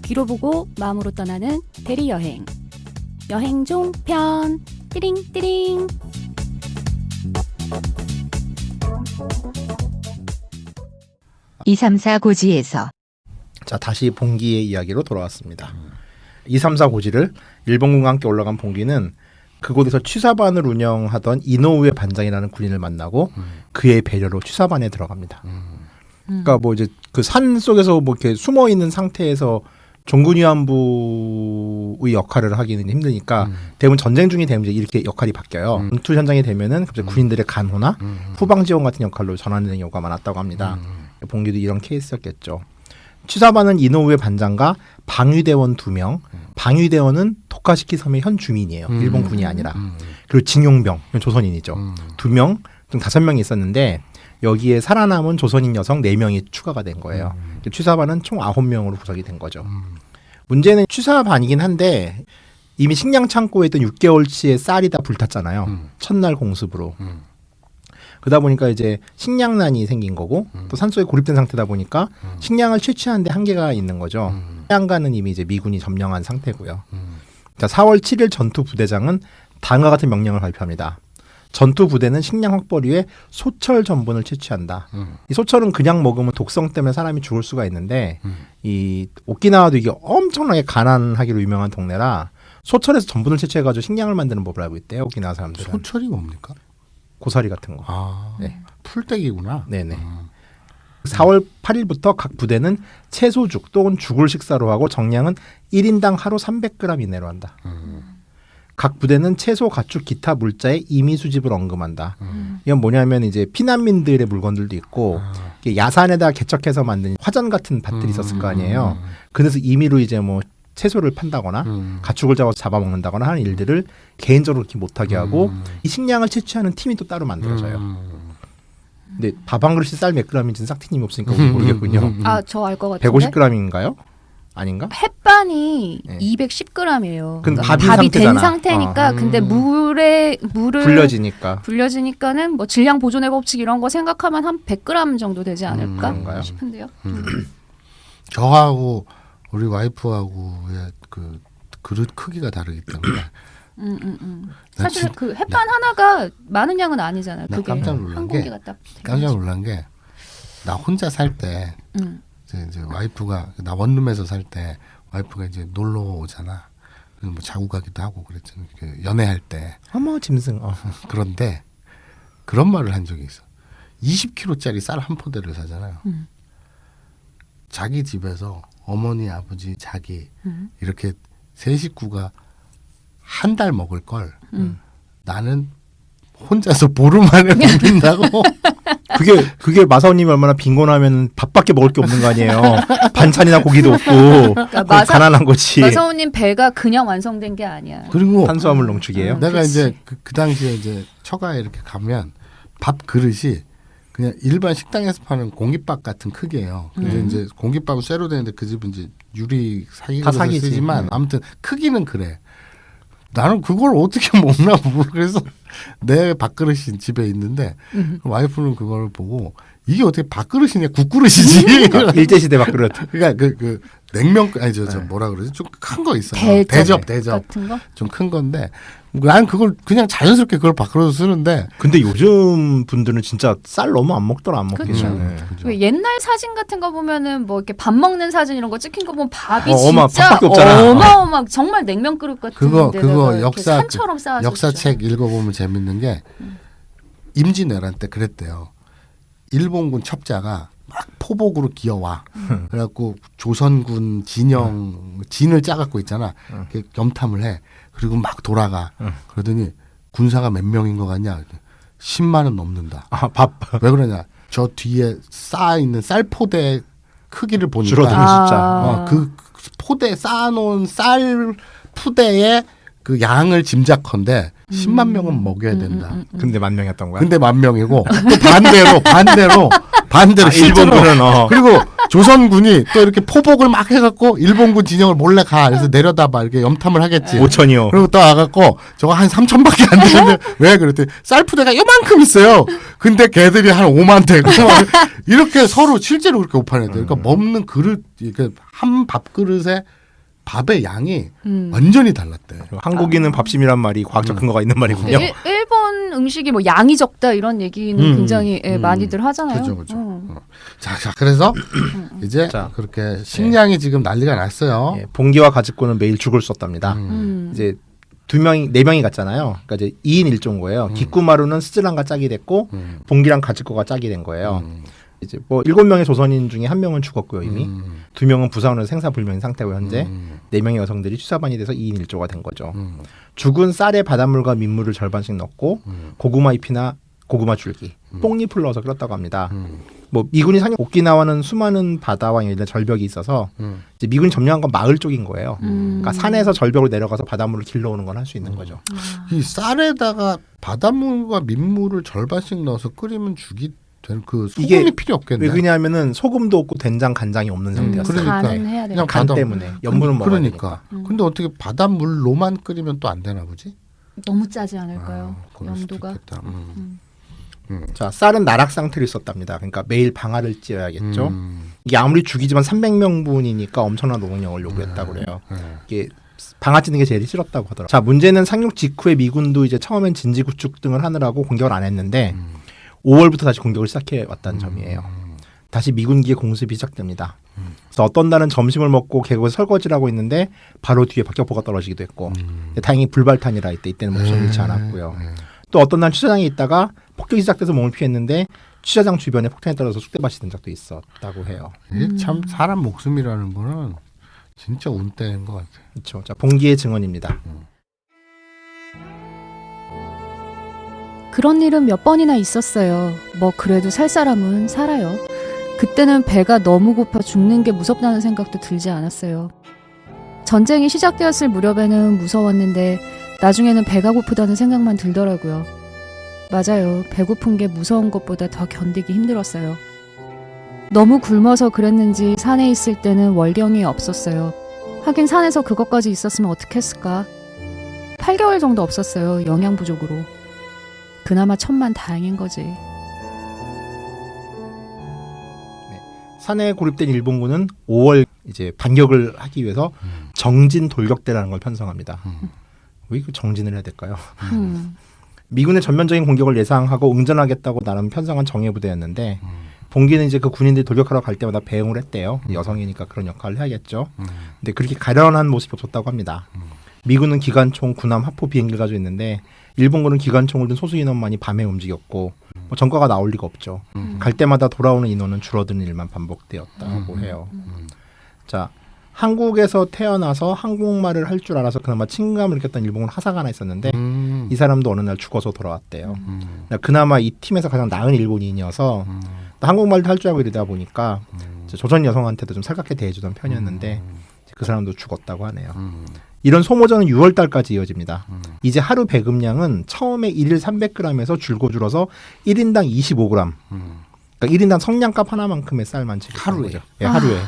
귀로 보고 마음으로 떠나는 대리여행. 여행종 편 띠링띠링. (234) 고지에서 자, 다시 봉기의 이야기로 돌아왔습니다. 234 고지를 일본군과 함께 올라간 봉기는 그곳에서 취사반을 운영하던 이노우에 반장이라는 군인을 만나고 그의 배려로 취사반에 들어갑니다. 그러니까 뭐 이제 그 산 속에서 뭐 이렇게 숨어 있는 상태에서 종군위안부의 역할을 하기는 힘드니까 대부분 전쟁 중이 되면 이제 이렇게 역할이 바뀌어요. 전투 현장이 되면은 갑자기 군인들의 간호나 후방 지원 같은 역할로 전환되는 경우가 많았다고 합니다. 봉기도 이런 케이스였겠죠. 취사반은 이노우의 반장과 방위대원 2명, 방위대원은 토카시키 섬의 현 주민이에요. 일본 군이 아니라. 그리고 징용병, 조선인이죠. 2명, 총 5명이 있었는데 여기에 살아남은 조선인 여성 4명이 추가가 된 거예요. 취사반은 총 9명으로 구성이 된 거죠. 문제는 취사반이긴 한데 이미 식량 창고에 있던 6개월치의 쌀이 다 불탔잖아요. 첫날 공습으로. 그러다 보니까 이제 식량난이 생긴 거고 또 산속에 고립된 상태다 보니까 식량을 채취하는데 한계가 있는 거죠. 해안가는 이미 이제 미군이 점령한 상태고요. 자, 4월 7일 전투 부대장은 다음과 같은 명령을 발표합니다. 전투 부대는 식량 확보를 위해 소철 전분을 채취한다. 이 소철은 그냥 먹으면 독성 때문에 사람이 죽을 수가 있는데 이 오키나와도 이게 엄청나게 가난하기로 유명한 동네라 소철에서 전분을 채취해가지고 식량을 만드는 법을 알고 있대요. 오키나와 사람들은. 소철이 뭡니까? 고사리 같은 거. 아, 네. 풀떼기구나. 네네. 4월 8일부터 각 부대는 채소죽 또는 죽을 식사로 하고 정량은 1인당 하루 300g 이내로 한다. 각 부대는 채소, 가축, 기타 물자의 임의 수집을 언금한다. 이건 뭐냐면 이제 피난민들의 물건들도 있고 야산에다 개척해서 만든 화전 같은 밭들이 있었을 거 아니에요. 그래서 임의로 이제 뭐 채소를 판다거나 가축을 잡아먹는다거나 하는 일들을 개인적으로 그렇게 못하게 하고 이 식량을 채취하는 팀이 또 따로 만들어져요. 근데 밥 한 그릇이 쌀 몇 g인지는 싹티님이 없으니까 모르겠군요. 아, 저 알 것 같은데. 150g인가요? 아닌가? 햇반이 네. 210g이에요. 그건 밥이 된 상태잖아. 상태니까 근데 물을 불려지니까 뭐 질량 보존의 법칙 이런 거 생각하면 한 100g 정도 되지 않을까 그런가요? 싶은데요. 저하고 우리 와이프하고의 그 그릇 크기가 다르기 때문에 사실 그 햇반 하나가 많은 양은 아니잖아요. 나 그게 깜짝 놀란 한 게 공기가 딱 깜짝 놀란 게 나 혼자 살 때 이제 와이프가 나 원룸에서 살 때 와이프가 이제 놀러 오잖아. 그래서 뭐 자고 가기도 하고 그랬잖아. 그 연애할 때. 어머 짐승. 그런데 그런 말을 한 적이 있어. 20kg짜리 쌀 한 포대를 사잖아요. 자기 집에서 어머니, 아버지, 자기 이렇게 세 식구가 한 달 먹을 걸 나는 혼자서 보름 만에 먹는다고. 그게 마사오님이 얼마나 빈곤하면 밥밖에 먹을 게 없는 거 아니에요. 반찬이나 고기도 없고 그러니까 가난한 거지. 마사오님 배가 그냥 완성된 게 아니야. 그리고 탄수화물 농축이에요. 내가 그치. 이제 그 당시에 이제 처가에 이렇게 가면 밥 그릇이 그냥 일반 식당에서 파는 공깃밥 같은 크기예요. 근데 이제 공깃밥은 쇠로 되는데 그 집은 이제 유리 사기 다 그릇을 사기지. 쓰지만 아무튼 크기는 그래. 나는 그걸 어떻게 먹나 그래서 내 밥그릇이 집에 있는데 와이프는 그걸 보고 이게 어떻게 밥그릇이냐 국그릇이지. 일제시대 밥그릇. 그러니까 그 냉면 아니 저 뭐라 그러지 좀 큰 거 있어요. 대접 대접 같은 거. 좀 큰 건데 난 그걸 그냥 자연스럽게 그걸 밥그릇 쓰는데 근데 요즘 분들은 진짜 쌀 너무 안 먹더라. 안 먹기는. 그쵸. 네. 왜 옛날 사진 같은 거 보면은 뭐 이렇게 밥 먹는 사진 이런 거 찍힌 거 보면 밥이 어마, 진짜 밥밖에 없잖아. 어마어마 정말 냉면 그릇 같은 그거 데다가 이렇게 역사 산처럼 쌓아서 역사책 읽어보면 재밌는 게 임진왜란 때 그랬대요. 일본군 첩자가 막 포복으로 기어와. 그래갖고 조선군 진을 짜갖고 있잖아. 이렇게 염탐을 해. 그리고 막 돌아가. 그러더니 군사가 몇 명인 것 같냐? 10만은 넘는다. 아, 밥 왜 그러냐? 저 뒤에 쌓아 있는 쌀포대 크기를 보니까 줄어드는 숫자. 그 포대 쌓아놓은 쌀 푸대에 그 양을 짐작컨대 10만 명은 먹여야 된다. 근데 10,000명이었던 거야. 근데 10,000명이고 또 반대로 일본군은 그리고 조선군이 또 이렇게 포복을 막 해갖고 일본군 진영을 몰래 가. 그래서 내려다봐 이렇게 염탐을 하겠지. 5,000이요. 그리고 또 와갖고 저거 한 3,000밖에 안 되는데 왜 그랬더니 쌀푸대가 요만큼 있어요. 근데 걔들이 한 5만 대. 이렇게 서로 실제로 그렇게 오판해야 돼. 그러니까 먹는 그릇, 한 밥그릇에 밥의 양이 완전히 달랐대. 한국인은 밥심이란 말이 과학적 근거가 있는 말이군요. 일본 음식이 뭐 양이 적다 이런 얘기는 굉장히 많이들 하잖아요. 그렇죠. 자, 그래서 이제 자, 그렇게 식량이 지금 난리가 났어요. 예, 봉기와 가즈코는 매일 죽을 썼답니다. 이제 네 명이 갔잖아요. 그러니까 이제 2인 1조인 거예요. 기쿠마루는 스즈란과 짝이 됐고 봉기랑 가즈코가 짝이 된 거예요. 이제 뭐 7명의 조선인 중에 1명은 죽었고요 이미. 2명은 부상으로 생사불명인 상태고 현재 4명의 여성들이 취사반이 돼서 2인 1조가 된 거죠. 죽은 쌀에 바닷물과 민물을 절반씩 넣고 고구마 잎이나 고구마 줄기, 뽕잎을 넣어서 끓였다고 합니다. 뭐 미군이 상륙 오키나와는 수많은 바다와 이런 절벽이 있어서 이제 미군이 점령한 건 마을 쪽인 거예요. 그러니까 산에서 절벽으로 내려가서 바닷물을 길러오는 건 할 수 있는 거죠. 이 쌀에다가 바닷물과 민물을 절반씩 넣어서 끓이면 죽이 되는 그 소금이 이게 필요 없겠네. 왜 그러냐면은 소금도 없고 된장, 간장이 없는 상태였어요. 그러니까. 간은 해야 돼. 그냥 간 바다- 때문에 염분은 먹어야 그러니까. 되니까. 근데 어떻게 바닷물로만 끓이면 또 안 되나 보지? 너무 짜지 않을까요? 그럴 수도 염도가. 있겠다. 자, 쌀은 나락 상태로 있었답니다. 그러니까 매일 방아를 찧어야겠죠. 음. 이게 아무리 죽이지만 300명분이니까 엄청난 노동력을 요구했다고 그래요. 네. 이게 방아 찧는 게 제일 싫었다고 하더라고요. 자, 문제는 상륙 직후에 미군도 이제 처음엔 진지 구축 등을 하느라고 공격을 안 했는데 5월부터 다시 공격을 시작해 왔다는 점이에요. 다시 미군기의 공습이 시작됩니다. 그래서 어떤 날은 점심을 먹고 계곡에 설거지를 하고 있는데 바로 뒤에 박격포가 떨어지기도 했고 다행히 불발탄이라 이때는 목숨을 잃지 않았고요. 또 어떤 날 취사장에 있다가 폭격이 시작돼서 몸을 피했는데 취사장 주변에 폭탄이 떨어져서 쑥대밭이 된 적도 있었다고 해요. 이게 참 사람 목숨이라는 거는 진짜 운때인 것 같아요. 그렇죠. 자, 봉기의 증언입니다. 그런 일은 몇 번이나 있었어요. 뭐 그래도 살 사람은 살아요. 그때는 배가 너무 고파 죽는 게 무섭다는 생각도 들지 않았어요. 전쟁이 시작되었을 무렵에는 무서웠는데 나중에는 배가 고프다는 생각만 들더라고요. 맞아요. 배고픈 게 무서운 것보다 더 견디기 힘들었어요. 너무 굶어서 그랬는지 산에 있을 때는 월경이 없었어요. 하긴 산에서 그것까지 있었으면 어떻겠을까? 8개월 정도 없었어요. 영양 부족으로. 그나마 천만 다행인 거지. 산에 고립된 일본군은 5월 이제 반격을 하기 위해서 정진 돌격대라는 걸 편성합니다. 왜 그 정진을 해야 될까요? 미군의 전면적인 공격을 예상하고 응전하겠다고 나름 편성한 정예부대였는데 봉기는 이제 그 군인들이 돌격하러 갈 때마다 배웅을 했대요. 여성이니까 그런 역할을 해야겠죠. 근데 그렇게 가련한 모습이 없었다고 합니다. 미군은 기관총, 군함, 하포 비행기를 가지고 있는데 일본군은 기관총을 든 소수 인원만이 밤에 움직였고 뭐 전과가 나올 리가 없죠. 갈 때마다 돌아오는 인원은 줄어드는 일만 반복되었다고 해요. 자, 한국에서 태어나서 한국말을 할 줄 알아서 그나마 친감을 느꼈던 일본군 하사가 하나 있었는데 이 사람도 어느 날 죽어서 돌아왔대요. 그나마 이 팀에서 가장 나은 일본인이어서 또 한국말도 할 줄 알고 이러다 보니까 조선 여성한테도 좀 살갑게 대해주던 편이었는데 그 사람도 죽었다고 하네요. 이런 소모전은 6월 달까지 이어집니다. 이제 하루 배급량은 처음에 1일 300g에서 줄고 줄어서 1인당 25g. 그러니까 1인당 성냥갑 하나만큼의 쌀만 지금 하루에? 예, 하루에.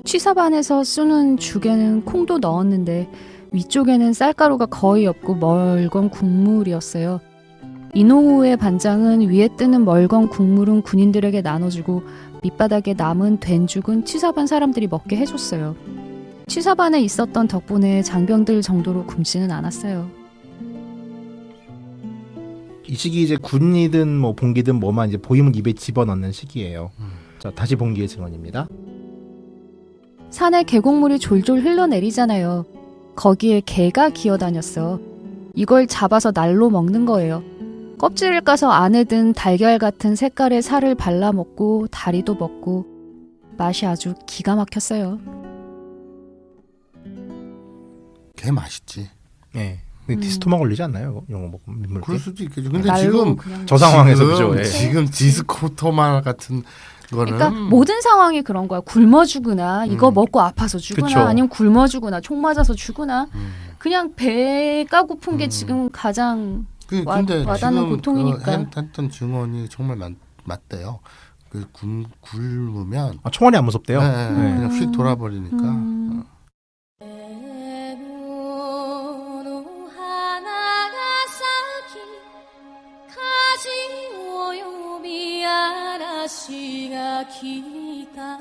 취사반에서 쓰는 죽에는 콩도 넣었는데 위쪽에는 쌀가루가 거의 없고 멀건 국물이었어요. 이노우의 반장은 위에 뜨는 멀건 국물은 군인들에게 나눠주고 밑바닥에 남은 된죽은 취사반 사람들이 먹게 해줬어요. 취사반에 있었던 덕분에 장병들 정도로 굶지는 않았어요. 이 시기 이제 군이든 뭐 봉기든 뭐만 이제 보이면 입에 집어넣는 시기예요. 자, 다시 봉기의 증언입니다. 산에 계곡물이 졸졸 흘러내리잖아요. 거기에 개가 기어다녔어. 이걸 잡아서 날로 먹는 거예요. 껍질을 까서 안에 든 달걀 같은 색깔의 살을 발라 먹고 다리도 먹고 맛이 아주 기가 막혔어요. 개 맛있지. 예. 근데 디스토마 걸리지 않나요? 이런 거 먹으면 민물기? 그럴 수도 있겠죠. 근데 날로 지금 그냥 저 상황에서 지금, 그죠? 예. 지금 디스코토마 같은 거는 그러니까 모든 상황이 그런 거야. 굶어 죽으나 이거 먹고 아파서 죽으나 그쵸. 아니면 굶어 죽으나 총 맞아서 죽으나 그냥 배가 고픈 게 지금 가장 근데 와닿는 지금 고통이니까. 했던 증언이 정말 맞대요. 그 굶으면 아, 총알이 안 무섭대요. 네, 그냥 휙 돌아버리니까. 花が咲き風を呼び嵐が来た